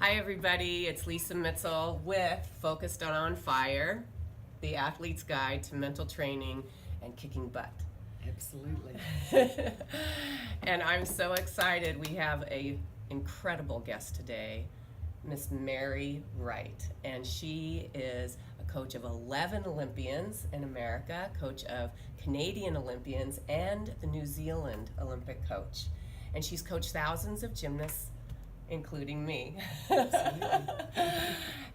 Hi everybody, it's Lisa Mitzel with Focused on Fire, the athlete's guide to mental training and kicking butt. Absolutely. And I'm so excited. We have a incredible guest today, Miss Mary Wright, and she is a coach of 11 Olympians in America, coach of Canadian Olympians, and the New Zealand Olympic coach. And she's coached thousands of gymnasts, including me.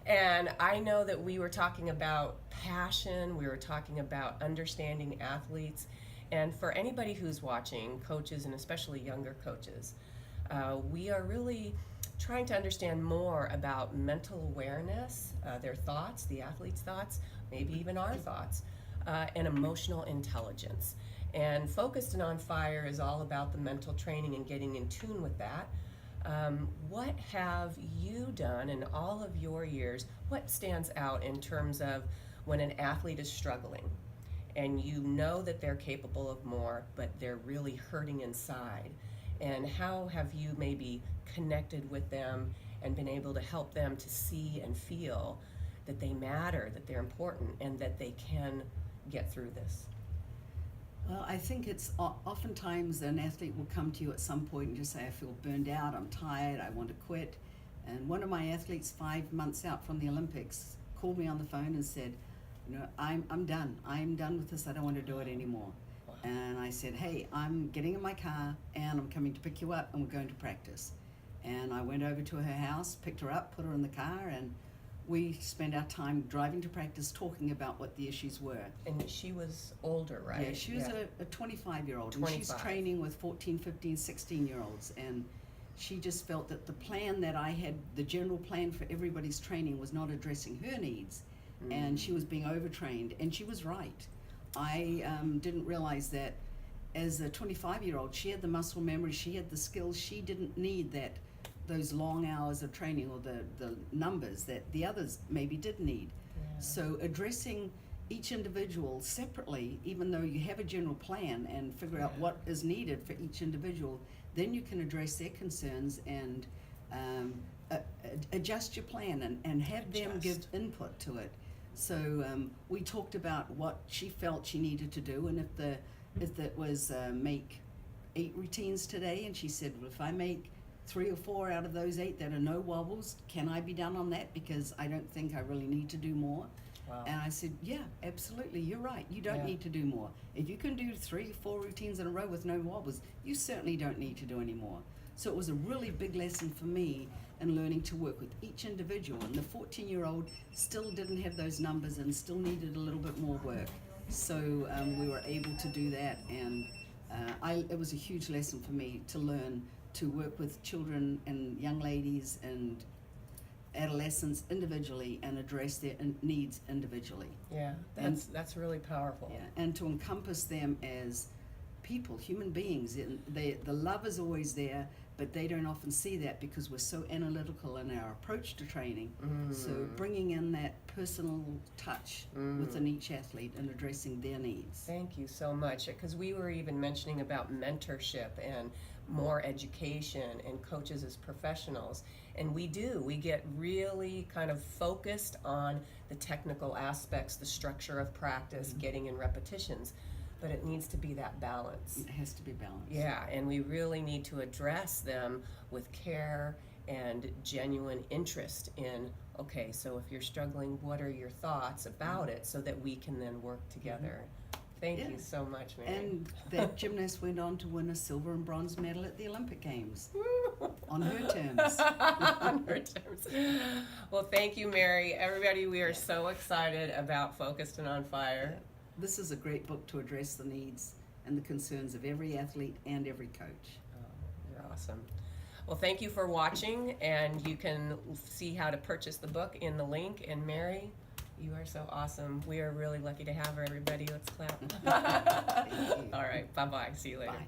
And I know that we were talking about passion, we were talking about understanding athletes, and for anybody who's watching, coaches and especially younger coaches, we are really trying to understand more about mental awareness, their thoughts, the athlete's thoughts, maybe even our thoughts, and emotional intelligence. And Focused on Fire is all about the mental training and getting in tune with that. What have you done in all of your years? What stands out in terms of when an athlete is struggling and you know that they're capable of more, but they're really hurting inside? And how have you maybe connected with them and been able to help them to see and feel that they matter, that they're important, and that they can get through this? Well, I think it's oftentimes an athlete will come to you at some point and just say, I feel burned out, I'm tired, I want to quit. And one of my athletes 5 months out from the Olympics called me on the phone and said, I'm done. I'm done with this. I don't want to do it anymore. Wow. And I said, hey, I'm getting in my car and I'm coming to pick you up and we're going to practice. And I went over to her house, picked her up, put her in the car, and we spent our time driving to practice talking about what the issues were. And she was older, right? Yeah, she was a 25-year-old, and she's 25. training with 14, 15, 16-year-olds, and she just felt that the plan that I had, the general plan for everybody's training, was not addressing her needs, and she was being overtrained, and she was right. I didn't realize that as a 25-year-old, she had the muscle memory, she had the skills, she didn't need those long hours of training or the numbers that the others maybe did need. Yeah. So addressing each individual separately, even though you have a general plan and figure out what is needed for each individual, then you can address their concerns and adjust your plan and have them give input to it. So we talked about what she felt she needed to do, and if it was make 8 routines today, and she said, well, if I make 3 or 4 out of those 8 that are no wobbles, can I be done on that? Because I don't think I really need to do more. Wow. And I said, yeah, absolutely, you're right. You don't need to do more. If you can do 3 or 4 routines in a row with no wobbles, you certainly don't need to do any more. So it was a really big lesson for me in learning to work with each individual. And the 14-year-old still didn't have those numbers and still needed a little bit more work. So we were able to do that, and it was a huge lesson for me to learn to work with children and young ladies and adolescents individually and address their needs individually. Yeah, that's really powerful. Yeah, and to encompass them as people, human beings. The love is always there, but they don't often see that because we're so analytical in our approach to training. So bringing in that personal touch within each athlete and addressing their needs. Thank you so much, because we were even mentioning about mentorship and more education and coaches as professionals, and we get really kind of focused on the technical aspects, the structure of practice, getting in repetitions, but it needs to be that balance. It has to be balanced. Yeah, and we really need to address them with care and genuine interest in, okay, so if you're struggling, what are your thoughts about it, so that we can then work together. Thank you so much, Mary. And that gymnast went on to win a silver and bronze medal at the Olympic Games on her terms. On her terms. Well, thank you, Mary. Everybody, we are so excited about Focused and on Fire. This is a great book to address the needs and the concerns of every athlete and every coach. Oh, you're awesome. Well, thank you for watching, and you can see how to purchase the book in the link. And Mary, you are so awesome. We are really lucky to have her, everybody. Let's clap. Thank you. All right, bye-bye. See you later. Bye.